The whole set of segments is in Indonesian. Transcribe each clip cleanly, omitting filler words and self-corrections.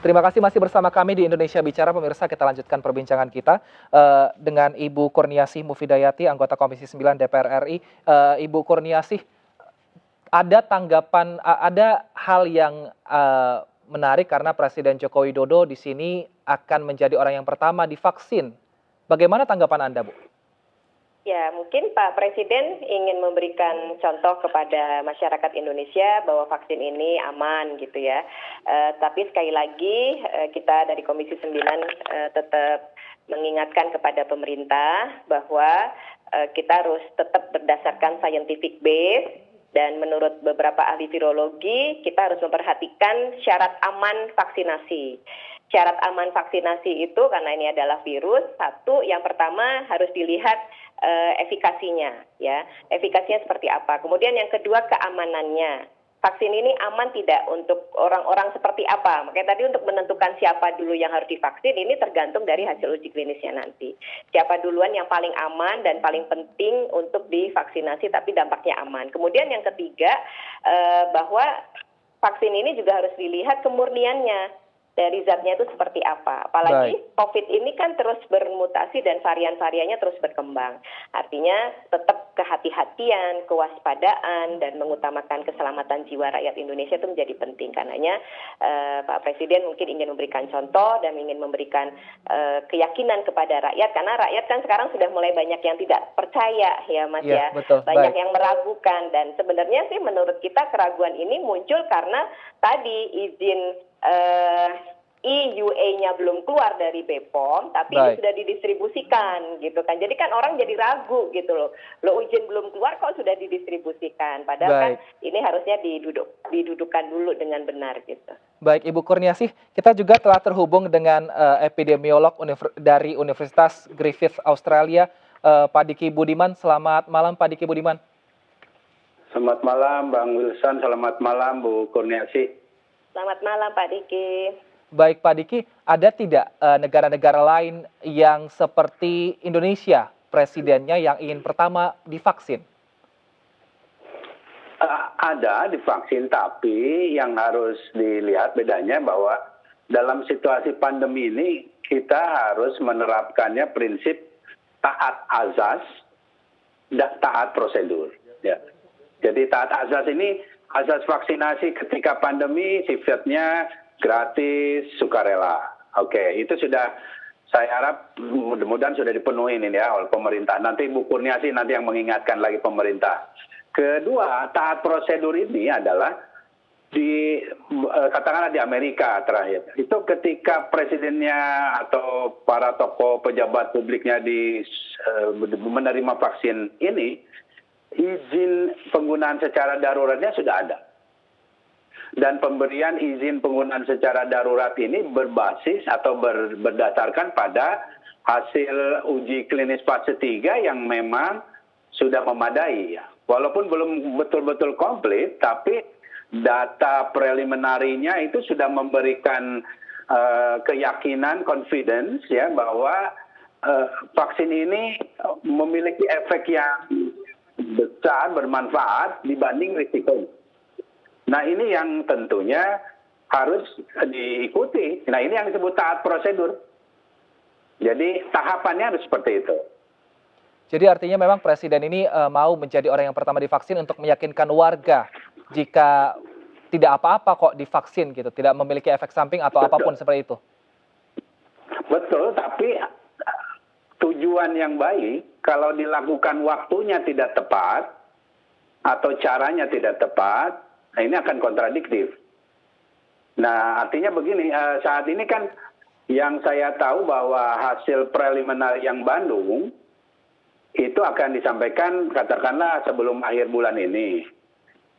Terima kasih masih bersama kami di Indonesia Bicara. Pemirsa, kita lanjutkan perbincangan kita dengan Ibu Kurniasih Mufidayati, anggota Komisi 9 DPR RI. Ibu Kurniasih, ada tanggapan, ada hal yang menarik karena Presiden Joko Widodo di sini akan menjadi orang yang pertama divaksin. Bagaimana tanggapan Anda, Bu? Ya, mungkin Pak Presiden ingin memberikan contoh kepada masyarakat Indonesia bahwa vaksin ini aman gitu ya. Tapi sekali lagi kita dari Komisi 9 tetap mengingatkan kepada pemerintah bahwa kita harus tetap berdasarkan scientific base, dan menurut beberapa ahli virologi kita harus memperhatikan syarat aman vaksinasi. Syarat aman vaksinasi itu karena ini adalah virus, satu yang pertama harus dilihat efikasinya, ya, efikasinya seperti apa. Kemudian yang kedua keamanannya. Vaksin ini aman tidak untuk orang-orang seperti apa? Makanya tadi untuk menentukan siapa dulu yang harus divaksin ini tergantung dari hasil uji klinisnya nanti. Siapa duluan yang paling aman dan paling penting untuk divaksinasi tapi dampaknya aman. Kemudian yang ketiga bahwa vaksin ini juga harus dilihat kemurniannya. Dari zatnya itu seperti apa. Apalagi COVID ini kan terus bermutasi dan varian-variannya terus berkembang. Artinya tetap kehati-hatian, kewaspadaan, dan mengutamakan keselamatan jiwa rakyat Indonesia itu menjadi penting. Karenanya Pak Presiden mungkin ingin memberikan contoh dan ingin memberikan keyakinan kepada rakyat. Karena rakyat kan sekarang sudah mulai banyak yang tidak percaya ya Mas ya. Betul. Banyak yang meragukan. Dan sebenarnya sih menurut kita keraguan ini muncul karena tadi izin EUA-nya belum keluar dari BPOM, tapi ini sudah didistribusikan gitu kan. Jadi kan orang jadi ragu gitu loh. Lo izin belum keluar kok sudah didistribusikan. Padahal kan ini harusnya didudukkan dulu dengan benar gitu. Baik, Ibu Kurniasih, kita juga telah terhubung dengan epidemiolog dari Universitas Griffith Australia, Pak Diki Budiman. Selamat malam, Pak Diki Budiman. Selamat malam, Bang Wilson. Selamat malam, Bu Kurniasih. Selamat malam Pak Diki. Baik Pak Diki, ada tidak negara-negara lain yang seperti Indonesia, presidennya yang ingin pertama divaksin? Ada divaksin, tapi yang harus dilihat bedanya bahwa dalam situasi pandemi ini kita harus menerapkannya prinsip taat azas dan taat prosedur. Ya. Jadi taat azas ini, azas vaksinasi ketika pandemi sifatnya gratis, sukarela. Oke, itu sudah saya harap mudah-mudahan sudah dipenuhi ini ya oleh pemerintah. Nanti Bu Kurniasih nanti yang mengingatkan lagi pemerintah. Kedua, taat prosedur ini adalah katakanlah di Amerika terakhir. Itu ketika presidennya atau para tokoh pejabat publiknya menerima vaksin ini, izin penggunaan secara daruratnya sudah ada. Dan pemberian izin penggunaan secara darurat ini berbasis atau berdasarkan pada hasil uji klinis fase 3 yang memang sudah memadai. Walaupun belum betul-betul komplit, tapi data preliminarinya itu sudah memberikan keyakinan, confidence ya bahwa vaksin ini memiliki efek yang besar, bermanfaat dibanding risiko. Nah ini yang tentunya harus diikuti. Nah ini yang disebut taat prosedur. Jadi tahapannya harus seperti itu. Jadi artinya memang Presiden ini mau menjadi orang yang pertama divaksin untuk meyakinkan warga jika tidak apa-apa kok divaksin gitu, tidak memiliki efek samping atau apapun seperti itu. Betul, tapi tujuan yang baik kalau dilakukan waktunya tidak tepat atau caranya tidak tepat, nah ini akan kontradiktif. Nah artinya begini, saat ini kan yang saya tahu bahwa hasil preliminar yang Bandung itu akan disampaikan katakanlah sebelum akhir bulan ini.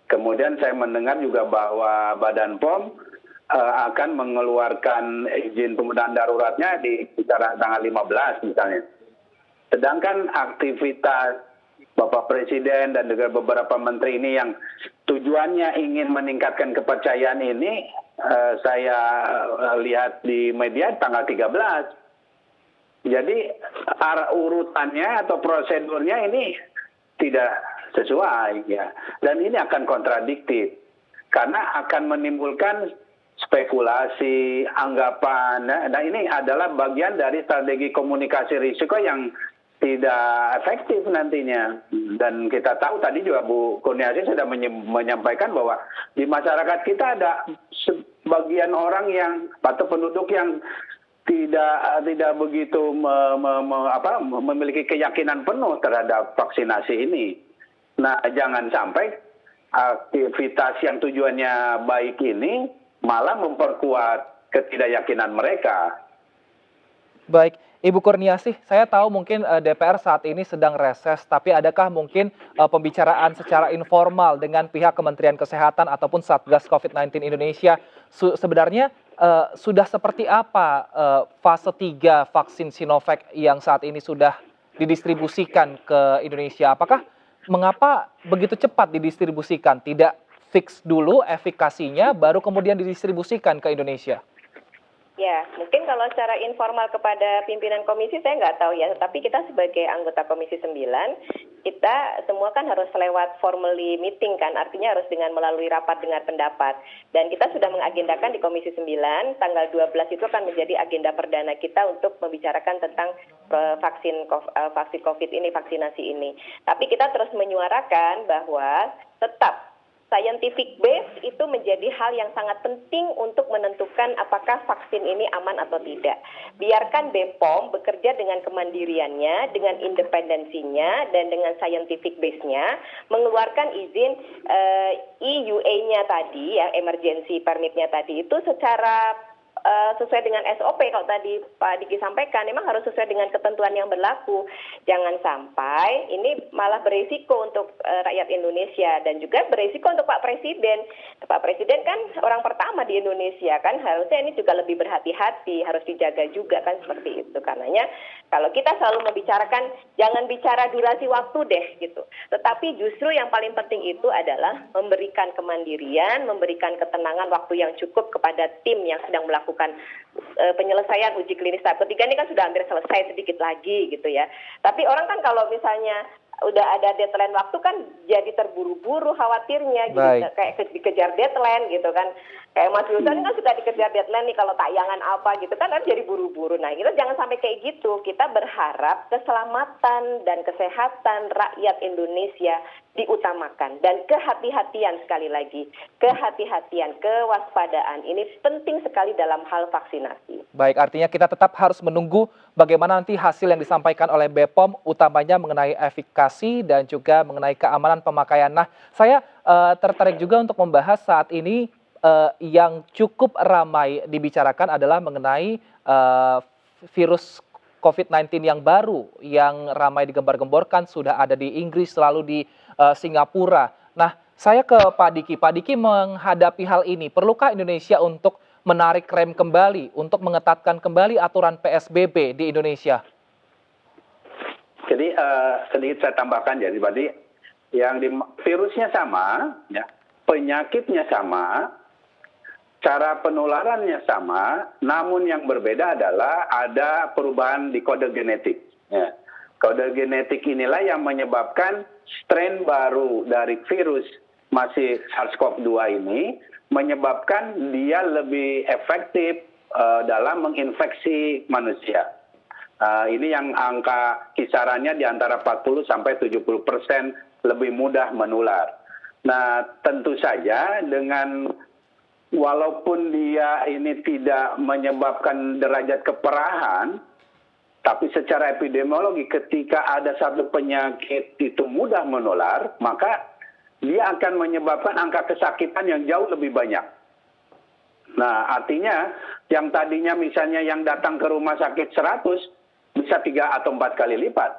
Kemudian saya mendengar juga bahwa Badan POM akan mengeluarkan izin penggunaan daruratnya di kisaran tanggal 15 misalnya. Sedangkan aktivitas Bapak Presiden dan juga beberapa menteri ini yang tujuannya ingin meningkatkan kepercayaan ini, saya lihat di media tanggal 13. Jadi urutannya atau prosedurnya ini tidak sesuai ya. Dan ini akan kontradiktif karena akan menimbulkan spekulasi, anggapan. Nah, ini adalah bagian dari strategi komunikasi risiko yang tidak efektif nantinya. Dan kita tahu tadi juga Bu Kurniasih sudah menyampaikan bahwa di masyarakat kita ada sebagian orang yang atau penduduk yang tidak begitu memiliki keyakinan penuh terhadap vaksinasi ini. Nah, jangan sampai aktivitas yang tujuannya baik ini malah memperkuat ketidakyakinan mereka. Baik, Ibu Kurniasih, saya tahu mungkin DPR saat ini sedang reses, tapi adakah mungkin pembicaraan secara informal dengan pihak Kementerian Kesehatan ataupun Satgas COVID-19 Indonesia? Sebenarnya sudah seperti apa fase 3 vaksin Sinovac yang saat ini sudah didistribusikan ke Indonesia? Mengapa begitu cepat didistribusikan? Tidak fix dulu efikasinya, baru kemudian didistribusikan ke Indonesia? Ya, mungkin kalau secara informal kepada pimpinan komisi saya nggak tahu ya, tetapi kita sebagai anggota Komisi 9, kita semua kan harus lewat formally meeting kan, artinya harus dengan melalui rapat dengar pendapat. Dan kita sudah mengagendakan di Komisi 9, tanggal 12 itu akan menjadi agenda perdana kita untuk membicarakan tentang vaksin COVID ini, vaksinasi ini. Tapi kita terus menyuarakan bahwa tetap scientific base itu menjadi hal yang sangat penting untuk menentukan apakah vaksin ini aman atau tidak. Biarkan BPOM bekerja dengan kemandiriannya, dengan independensinya, dan dengan scientific base-nya, mengeluarkan izin EUA-nya tadi, ya, emergency permit-nya tadi, itu secara sesuai dengan SOP. Kalau tadi Pak Diki sampaikan, memang harus sesuai dengan ketentuan yang berlaku. Jangan sampai ini malah berisiko untuk rakyat Indonesia dan juga berisiko untuk Pak Presiden. Pak Presiden kan orang pertama di Indonesia kan, harusnya ini juga lebih berhati-hati, harus dijaga juga kan seperti itu. Karenanya kalau kita selalu membicarakan jangan bicara durasi waktu deh gitu. Tetapi justru yang paling penting itu adalah memberikan kemandirian, memberikan ketenangan waktu yang cukup kepada tim yang sedang melakukan penyelesaian uji klinis tahap ketiga ini kan sudah hampir selesai, sedikit lagi gitu ya. Tapi orang kan kalau misalnya udah ada deadline waktu kan jadi terburu-buru khawatirnya, gitu, kayak dikejar deadline gitu kan. Kayak Mas Wilson kan sudah dikejar deadline nih kalau tayangan apa gitu kan jadi buru-buru. Nah kita jangan sampai kayak gitu. Kita berharap keselamatan dan kesehatan rakyat Indonesia diutamakan. Dan kehati-hatian sekali lagi. Kehati-hatian, kewaspadaan. Ini penting sekali dalam hal vaksinasi. Baik, artinya kita tetap harus menunggu bagaimana nanti hasil yang disampaikan oleh BPOM, utamanya mengenai efikasi dan juga mengenai keamanan pemakaian. Nah, saya tertarik juga untuk membahas saat ini yang cukup ramai dibicarakan adalah mengenai virus COVID-19 yang baru, yang ramai digembar-gemborkan, sudah ada di Inggris, lalu di Singapura. Nah, saya ke Pak Diki. Pak Diki menghadapi hal ini, perlukah Indonesia untuk menarik rem kembali, untuk mengetatkan kembali aturan PSBB di Indonesia? Jadi sedikit saya tambahkan ya, tadi yang virusnya sama, ya, penyakitnya sama, cara penularannya sama, namun yang berbeda adalah ada perubahan di kode genetik. Ya. Kode genetik inilah yang menyebabkan strain baru dari virus masih SARS-CoV-2 ini menyebabkan dia lebih efektif dalam menginfeksi manusia. Ini yang angka kisarannya di antara 40 sampai 70% lebih mudah menular. Nah, tentu saja dengan walaupun dia ini tidak menyebabkan derajat keparahan, tapi secara epidemiologi ketika ada satu penyakit itu mudah menular, maka dia akan menyebabkan angka kesakitan yang jauh lebih banyak. Nah, artinya yang tadinya misalnya yang datang ke rumah sakit 100 bisa 3 atau 4 kali lipat.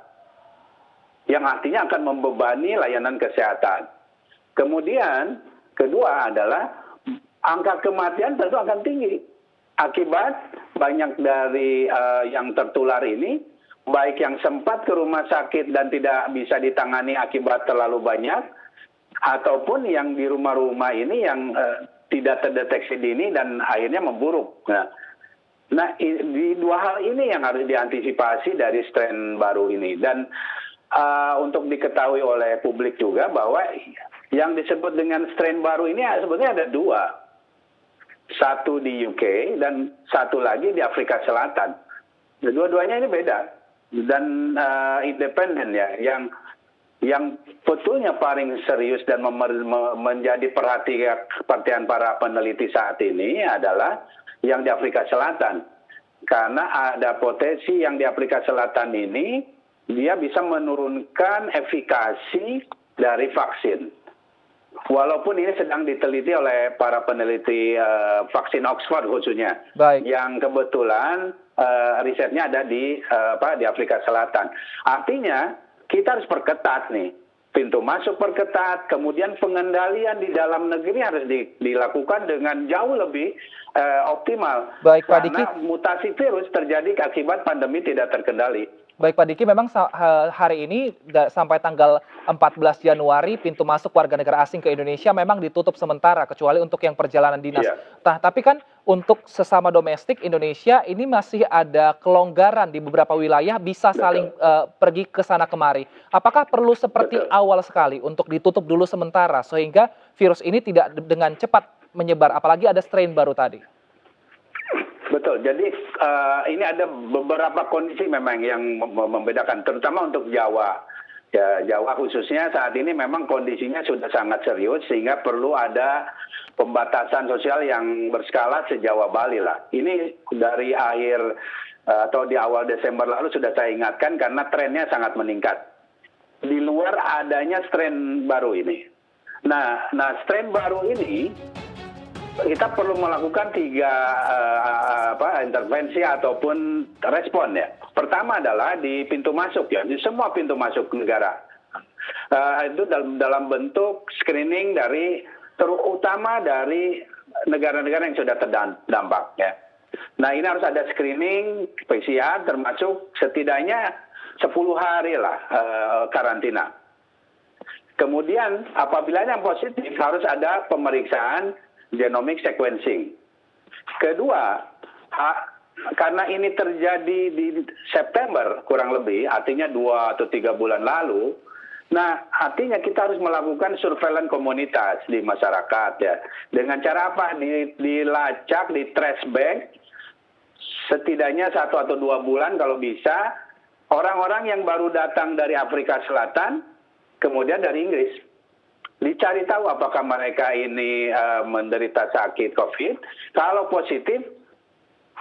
Yang artinya akan membebani layanan kesehatan. Kemudian kedua adalah angka kematian tentu akan tinggi. Akibat banyak dari yang tertular ini, baik yang sempat ke rumah sakit dan tidak bisa ditangani akibat terlalu banyak, ataupun yang di rumah-rumah ini yang tidak terdeteksi dini dan akhirnya memburuk. Nah, di dua hal ini yang harus diantisipasi dari strain baru ini. Dan untuk diketahui oleh publik juga bahwa yang disebut dengan strain baru ini sebetulnya ada dua. satu di UK dan satu lagi di Afrika Selatan. Dua-duanya ini beda dan independen ya. Yang betulnya paling serius dan menjadi perhatian para peneliti saat ini adalah yang di Afrika Selatan. Karena ada potensi yang di Afrika Selatan ini, dia bisa menurunkan efikasi dari vaksin. Walaupun ini sedang diteliti oleh para peneliti vaksin Oxford khususnya, Baik. yang kebetulan risetnya ada di Afrika Selatan. Artinya kita harus perketat nih, pintu masuk perketat, kemudian pengendalian di dalam negeri harus dilakukan dengan jauh lebih optimal. Baik, Pak Diki. Karena mutasi virus terjadi akibat pandemi tidak terkendali. Baik Pak Diki, memang hari ini sampai tanggal 14 Januari pintu masuk warga negara asing ke Indonesia memang ditutup sementara, kecuali untuk yang perjalanan dinas. Iya. Nah, tapi kan untuk sesama domestik Indonesia ini masih ada kelonggaran di beberapa wilayah, bisa saling pergi ke sana kemari. Apakah perlu seperti awal sekali untuk ditutup dulu sementara sehingga virus ini tidak dengan cepat menyebar, apalagi ada strain baru tadi? Betul, jadi ini ada beberapa kondisi memang yang membedakan, terutama untuk Jawa. Ya, Jawa khususnya saat ini memang kondisinya sudah sangat serius sehingga perlu ada pembatasan sosial yang berskala se-Jawa Bali lah. Ini dari akhir atau di awal Desember lalu sudah saya ingatkan karena trennya sangat meningkat. Di luar adanya strain baru ini. Nah strain baru ini kita perlu melakukan 3 intervensi ataupun respon ya. Pertama adalah di pintu masuk ya, di semua pintu masuk negara. Itu dalam bentuk screening terutama dari negara-negara yang sudah terdampak ya. Nah ini harus ada screening PCR termasuk setidaknya 10 hari lah karantina. Kemudian apabila yang positif harus ada pemeriksaan genomic sequencing. Kedua, karena ini terjadi di September kurang lebih, artinya 2 atau 3 bulan lalu, nah artinya kita harus melakukan surveillance komunitas di masyarakat ya. Dengan cara apa? Dilacak, di trace back, setidaknya 1 atau 2 bulan kalau bisa, orang-orang yang baru datang dari Afrika Selatan, kemudian dari Inggris. Dicari tahu apakah mereka ini menderita sakit COVID. Kalau positif,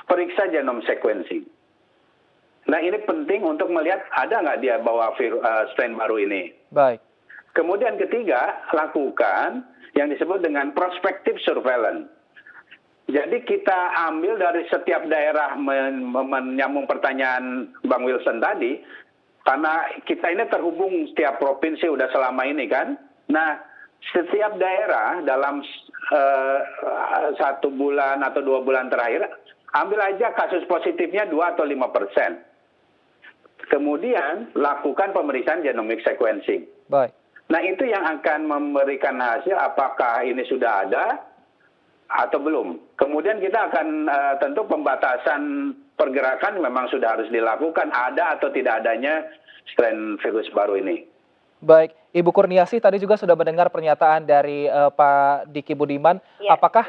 periksa genome sequencing. Nah ini penting untuk melihat ada nggak dia bawa strain baru ini. Baik. Kemudian ketiga, lakukan yang disebut dengan prospective surveillance. Jadi kita ambil dari setiap daerah, menyambung pertanyaan Bang Wilson tadi, karena kita ini terhubung setiap provinsi udah selama ini kan. Nah, setiap daerah dalam 1 bulan atau 2 bulan terakhir, ambil aja kasus positifnya 2 atau 5%. Kemudian lakukan pemeriksaan genomic sequencing. Baik. Nah itu yang akan memberikan hasil apakah ini sudah ada atau belum. Kemudian kita akan tentu pembatasan pergerakan memang sudah harus dilakukan, ada atau tidak adanya strain virus baru ini. Baik, Ibu Kurniasih tadi juga sudah mendengar pernyataan dari Pak Diki Budiman. Ya. Apakah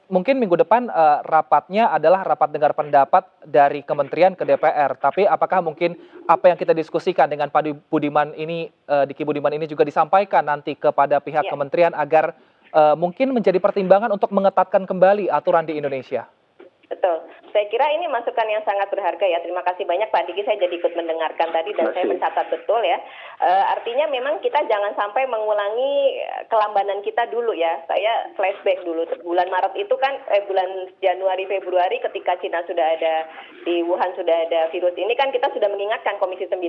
mungkin minggu depan rapatnya adalah rapat dengar pendapat dari Kementerian ke DPR, tapi apakah mungkin apa yang kita diskusikan dengan Pak Budiman ini, Diki Budiman ini juga disampaikan nanti kepada pihak Kementerian agar mungkin menjadi pertimbangan untuk mengetatkan kembali aturan di Indonesia? Betul. Saya kira ini masukan yang sangat berharga ya. Terima kasih banyak Pak Diki, saya jadi ikut mendengarkan tadi dan saya mencatat betul ya. Artinya memang kita jangan sampai mengulangi kelambanan kita dulu ya. Saya flashback dulu. Bulan Maret itu kan, bulan Januari, Februari ketika Cina sudah ada, di Wuhan sudah ada virus ini kan kita sudah mengingatkan Komisi 9.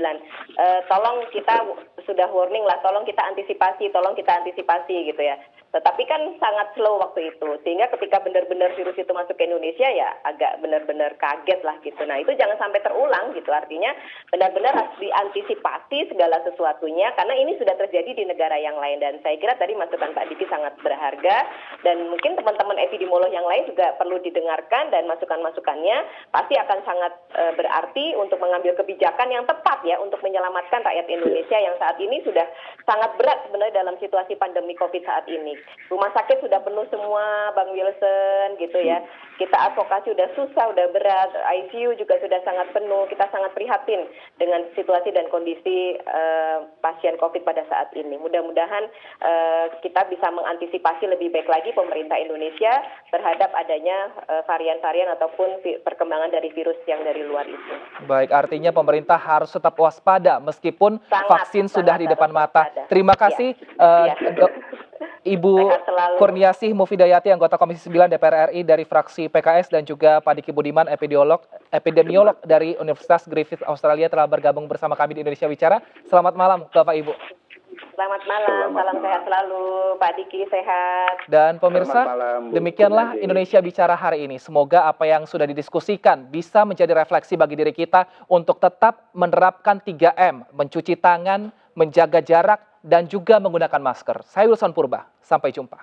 Tolong kita sudah warning lah, tolong kita antisipasi gitu ya. Tetapi kan sangat slow waktu itu. Sehingga ketika benar-benar virus itu masuk ke Indonesia ya agak benar-benar kaget lah gitu. Nah itu jangan sampai terulang gitu. Artinya benar-benar harus diantisipasi segala sesuatunya karena ini sudah terjadi di negara yang lain. Dan saya kira tadi masukan Pak Diki sangat berharga dan mungkin teman-teman epidemiolog yang lain juga perlu didengarkan dan masukan-masukannya pasti akan sangat berarti untuk mengambil kebijakan yang tepat ya untuk menyelamatkan rakyat Indonesia yang saat ini sudah sangat berat sebenarnya dalam situasi pandemi COVID saat ini ini. Rumah sakit sudah penuh semua, Bang Wilson, gitu ya. Kita advokasi udah susah, udah berat, ICU juga sudah sangat penuh. Kita sangat prihatin dengan situasi dan kondisi pasien COVID pada saat ini. Mudah-mudahan kita bisa mengantisipasi lebih baik lagi pemerintah Indonesia terhadap adanya varian-varian ataupun perkembangan dari virus yang dari luar itu. Baik, artinya pemerintah harus tetap waspada meskipun vaksin sudah di depan mata. Waspada. Terima kasih Ibu Kurniasih Mufidayati, anggota Komisi 9 DPR RI dari fraksi PKS, dan juga Pak Diki Budiman, epidemiolog dari Universitas Griffith Australia, telah bergabung bersama kami di Indonesia Bicara. Selamat malam Bapak Ibu. Selamat malam, salam sehat selalu, Pak Diki, sehat. Dan pemirsa, demikianlah Indonesia Bicara hari ini. Semoga apa yang sudah didiskusikan bisa menjadi refleksi bagi diri kita untuk tetap menerapkan 3M, mencuci tangan, menjaga jarak, dan juga menggunakan masker. Saya Wilson Purba, sampai jumpa.